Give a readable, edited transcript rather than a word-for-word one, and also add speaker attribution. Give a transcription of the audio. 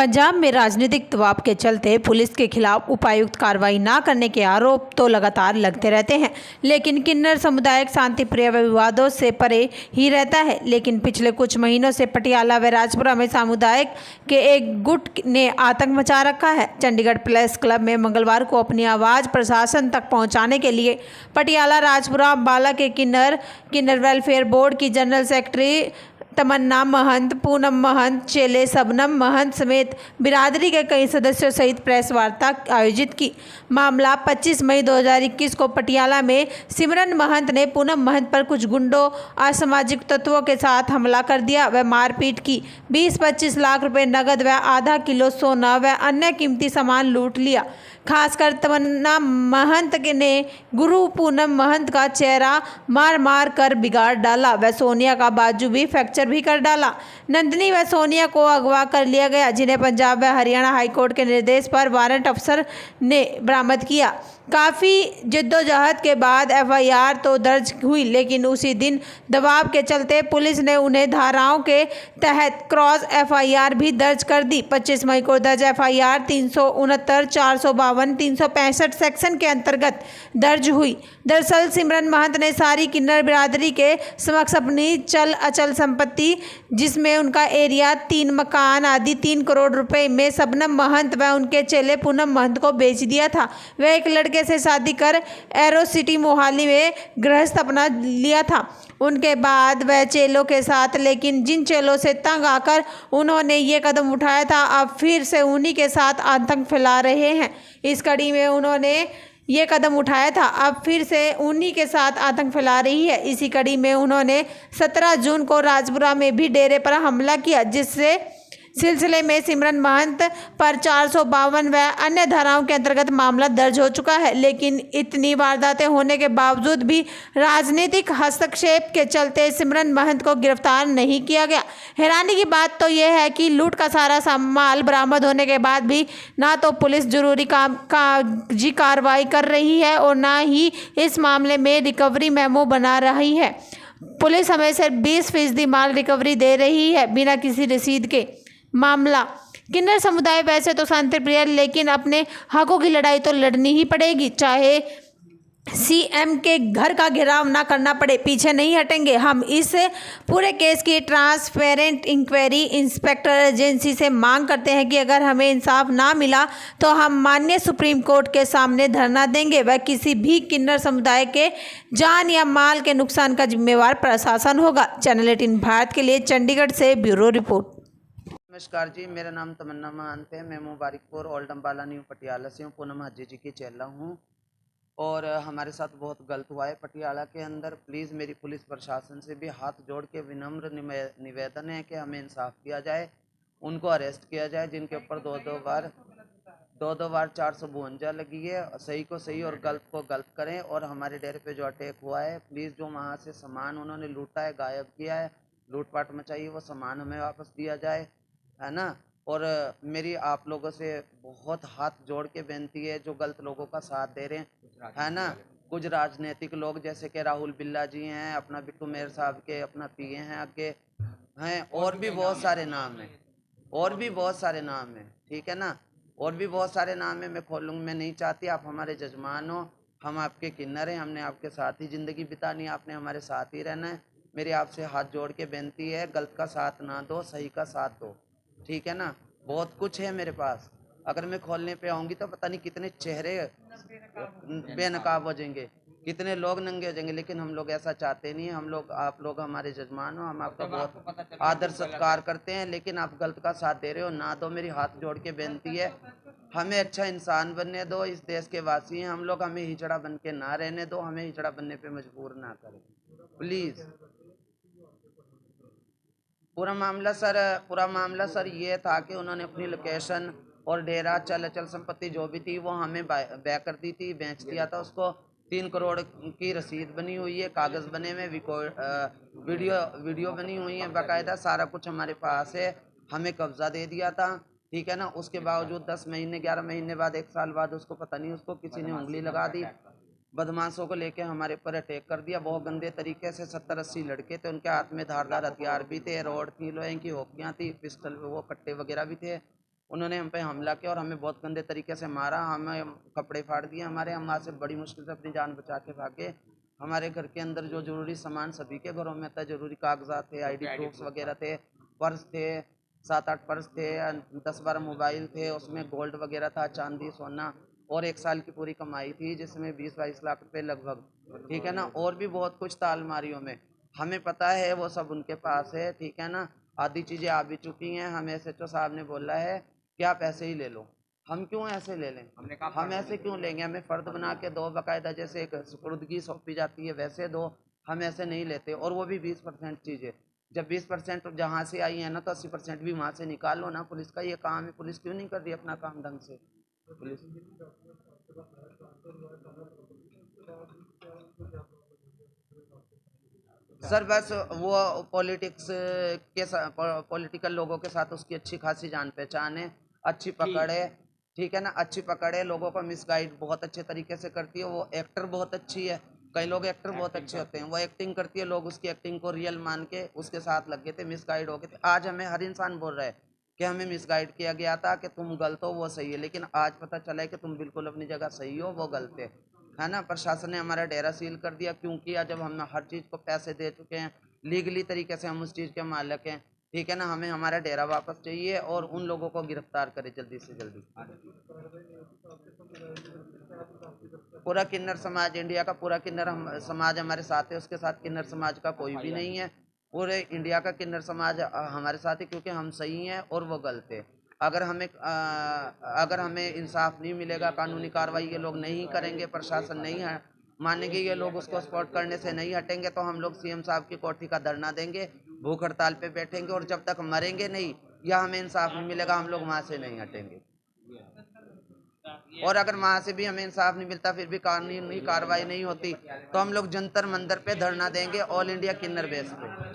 Speaker 1: पंजाब में राजनीतिक दबाव के चलते पुलिस के खिलाफ उपायुक्त कार्रवाई न करने के आरोप तो लगातार लगते रहते हैं, लेकिन किन्नर समुदाय शांति प्रिय विवादों से परे ही रहता है। लेकिन पिछले कुछ महीनों से पटियाला व राजपुरा में सामुदायिक के एक गुट ने आतंक मचा रखा है। चंडीगढ़ प्रेस क्लब में मंगलवार को अपनी आवाज़ प्रशासन तक पहुंचाने के लिए पटियाला, राजपुरा, अम्बाला के किन्नर वेलफेयर बोर्ड की जनरल सेक्रेटरी तमन्ना महंत, पूनम महंत, चेले शबनम महंत समेत बिरादरी के कई सदस्यों सहित प्रेस वार्ता आयोजित की। मामला 25 मई 2021 को पटियाला में सिमरन महंत ने पूनम महंत पर कुछ गुंडों असामाजिक तत्वों के साथ हमला कर दिया व मारपीट की। 20-25 लाख रुपए नकद व आधा किलो सोना व अन्य कीमती सामान लूट लिया। खासकर तमन्ना महंत ने गुरु पूनम महंत का चेहरा मार मार कर बिगाड़ डाला व सोनिया का बाजू भी फ्रैक्चर भी कर डाला। नंदिनी व सोनिया को अगवा कर लिया गया, जिन्हें पंजाब व हरियाणा हाईकोर्ट के निर्देश पर वारंट अफसर ने बरामद किया। काफ़ी जद्दोजहद के बाद एफआईआर तो दर्ज हुई, लेकिन उसी दिन दबाव के चलते पुलिस ने उन्हें धाराओं के तहत क्रॉस एफआईआर भी दर्ज कर दी। 25 मई को दर्ज एफआईआर 369, 452, 365 सेक्शन के अंतर्गत दर्ज हुई। दरअसल सिमरन महंत ने सारी किन्नर बिरादरी के समक्ष अपनी चल अचल संपत्ति, जिसमें उनका एरिया, 3 मकान आदि 3 करोड़ रुपए में शबनम महंत व उनके चेले पूनम महंत को बेच दिया था। वह एक लड़के से शादी कर एरो सिटी मोहाली में गृहस्थ अपना लिया था। उनके बाद वह चेलों के साथ, लेकिन जिन चेलों से तंग आकर उन्होंने ये कदम उठाया था, अब फिर से उन्हीं के साथ आतंक फैला रहे हैं। इस कड़ी में उन्होंने ये कदम उठाया था, अब फिर से उन्हीं के साथ आतंक फैला रही है। इसी कड़ी में उन्होंने 17 जून को राजपुरा में भी डेरे पर हमला किया, जिससे सिलसिले में सिमरन महंत पर 452 व अन्य धाराओं के अंतर्गत मामला दर्ज हो चुका है। लेकिन इतनी वारदातें होने के बावजूद भी राजनीतिक हस्तक्षेप के चलते सिमरन महंत को गिरफ्तार नहीं किया गया। हैरानी की बात तो यह है कि लूट का सारा माल बरामद होने के बाद भी ना तो पुलिस जरूरी कागजी कार्रवाई कर रही है और ना ही इस मामले में रिकवरी मेमो बना रही है। पुलिस हमें सिर्फ 20% माल रिकवरी दे रही है, बिना किसी रसीद के। मामला किन्नर समुदाय वैसे तो शांति प्रिय, लेकिन अपने हकों की लड़ाई तो लड़नी ही पड़ेगी, चाहे सीएम के घर का घेराव ना करना पड़े। पीछे नहीं हटेंगे। हम इस पूरे केस की ट्रांसपेरेंट इंक्वायरी इंस्पेक्टर एजेंसी से मांग करते हैं कि अगर हमें इंसाफ ना मिला तो हम माननीय सुप्रीम कोर्ट के सामने धरना देंगे। वह किसी भी किन्नर समुदाय के जान या माल के नुकसान का जिम्मेवार प्रशासन होगा। चैनल 18 भारत के लिए चंडीगढ़ से ब्यूरो रिपोर्ट।
Speaker 2: नमस्कार जी, मेरा नाम तमन्ना महंत है। मैं मुबारकपुर ओल्ड अम्बाला न्यू पटियाला से हूँ। पूनम हाजी जी की चेला हूँ और हमारे साथ बहुत गलत हुआ है पटियाला के अंदर। प्लीज़ मेरी पुलिस प्रशासन से भी हाथ जोड़ के विनम्र निवेदन है कि हमें इंसाफ किया जाए, उनको अरेस्ट किया जाए जिनके ऊपर दो दो बार 452 लगी है। सही को सही और गलत को गलत करें। और हमारे डेरे पे जो अटैक हुआ है, प्लीज़ जो वहाँ से सामान उन्होंने लूटा है, गायब किया है, लूटपाट मचाई, वो सामान हमें वापस दिया जाए, है ना। और मेरी आप लोगों से बहुत हाथ जोड़ के बेनती है, जो गलत लोगों का साथ दे रहे हैं, है ना। कुछ राजनीतिक लोग जैसे कि राहुल बिल्ला जी हैं, अपना बिट्टू मेयर साहब के अपना पीए हैं आगे हैं, और भी बहुत सारे नाम हैं, और भी बहुत सारे नाम हैं, ठीक है ना। और भी बहुत सारे नाम हैं, मैं खोलूँगा, मैं नहीं चाहती। आप हमारे जजमान हो, हम आपके किन्नर हैं, हमने आपके साथ ही ज़िंदगी बितानी, आपने हमारे साथ ही रहना है। मेरी आपसे हाथ जोड़ के बेनती है, गलत का साथ ना दो, सही का साथ दो, ठीक है ना। बहुत कुछ है मेरे पास, अगर मैं खोलने पे आऊँगी तो पता नहीं कितने चेहरे बेनकाब हो जाएंगे, कितने लोग नंगे हो जाएंगे। लेकिन हम लोग ऐसा चाहते नहीं हैं। हम लोग, आप लोग हमारे जजमान हो, हम आपका बहुत आदर सत्कार करते हैं, लेकिन आप गलत का साथ दे रहे हो, ना दो। मेरी हाथ जोड़ के बेनती है, हमें अच्छा इंसान बनने दो। इस देश के वासी हैं हम लोग, हमें हिजड़ा बन के ना रहने दो, हमें हिजड़ा बनने पे मजबूर ना करें प्लीज़। पूरा मामला सर ये था कि उन्होंने अपनी लोकेशन और डेरा, चल अचल संपत्ति जो भी थी वो हमें बैक कर दी थी, बेच दिया था उसको। 3 करोड़ की रसीद बनी हुई है, कागज़ बने हुए, वीडियो बनी हुई है बाकायदा, सारा कुछ हमारे पास है। हमें कब्जा दे दिया था, ठीक है ना। उसके बावजूद 10 महीने 11 महीने बाद, 1 साल बाद उसको पता नहीं, उसको किसी ने उंगली लगा दी। बदमाशों को लेके हमारे पर अटैक कर दिया बहुत गंदे तरीके से। 70-80 लड़के थे, उनके हाथ में धारदार हथियार भी थे, रॉड थी, लोहे की होकियाँ थी, पिस्टल, वो कट्टे वगैरह भी थे। उन्होंने हम पे हमला किया और हमें बहुत गंदे तरीके से मारा, हमें कपड़े फाड़ दिए हमारे। हम वहाँ से बड़ी मुश्किल से अपनी जान बचा के भागे। हमारे घर के अंदर जो ज़रूरी सामान सभी के घरों में था, ज़रूरी कागजात थे, आईडी प्रूफ्स वगैरह थे, पर्स थे, 7-8 पर्स थे, 10-12 मोबाइल थे, उसमें गोल्ड वगैरह था, चांदी सोना, और 1 साल की पूरी कमाई थी जिसमें 20-22 लाख रुपए लगभग, ठीक है ना। और भी बहुत कुछ था अलमारियों में, हमें पता है वो सब उनके पास है, ठीक है ना। आधी चीज़ें आ भी चुकी हैं। हमें एसएचओ साहब ने बोला है कि आप ऐसे ही ले लो। हम क्यों ऐसे ले लें, हम ऐसे क्यों लेंगे, हमें फ़र्द बना के दो, बाकायदा जैसे एक सुपुर्दगी सौंपी जाती है वैसे दो, हम ऐसे नहीं लेते। और वो भी 20% चीज़ें, जब 20% जहाँ से आई है ना, तो 80% भी वहाँ से निकालो ना। पुलिस का ये काम है, पुलिस क्यों नहीं कर रही अपना काम ढंग से। पुलिस सर बस वो पॉलिटिक्स के पॉलिटिकल लोगों के साथ उसकी अच्छी खासी जान पहचान है, अच्छी पकड़ है, ठीक है ना, अच्छी पकड़ है। लोगों को मिसगाइड बहुत अच्छे तरीके से करती है। वो एक्टर बहुत अच्छी है, कई लोग एक्टर बहुत अच्छे होते हैं, वो एक्टिंग करती है, लोग उसकी एक्टिंग को रियल मान के उसके साथ लग गए थे, मिसगाइड हो गए थे। आज हमें हर इंसान बोल रहा है कि हमें मिसगाइड किया गया था, कि तुम गलत हो वो सही है, लेकिन आज पता चला है कि तुम बिल्कुल अपनी जगह सही हो, वो गलत है ना। प्रशासन ने हमारा डेरा सील कर दिया, क्यों किया, जब हम हर चीज़ को पैसे दे चुके हैं, लीगली तरीके से हम उस चीज़ के मालिक हैं, ठीक है ना। हमें हमारा डेरा वापस चाहिए और उन लोगों को गिरफ्तार करें जल्दी से जल्दी। पूरा किन्नर समाज, इंडिया का पूरा किन्नर समाज हमारे साथ है, उसके साथ किन्नर समाज का कोई भी नहीं है। पूरे इंडिया का किन्नर समाज हमारे साथ है, क्योंकि हम सही हैं और वो गलत है। अगर हमें इंसाफ नहीं मिलेगा, कानूनी कार्रवाई ये लोग नहीं करेंगे, प्रशासन नहीं है मानेंगे, ये लोग उसको सपोर्ट करने से नहीं हटेंगे, तो हम लोग सीएम साहब की कोठी का धरना देंगे, भूख हड़ताल पे बैठेंगे, और जब तक मरेंगे नहीं या हमें इंसाफ नहीं मिलेगा, हम लोग वहाँ से नहीं हटेंगे। और अगर वहाँ से भी हमें इंसाफ नहीं मिलता, फिर भी कानूनी कार्रवाई नहीं होती, तो हम लोग जंतर मंदिर पे धरना देंगे, ऑल इंडिया किन्नर बेस पे।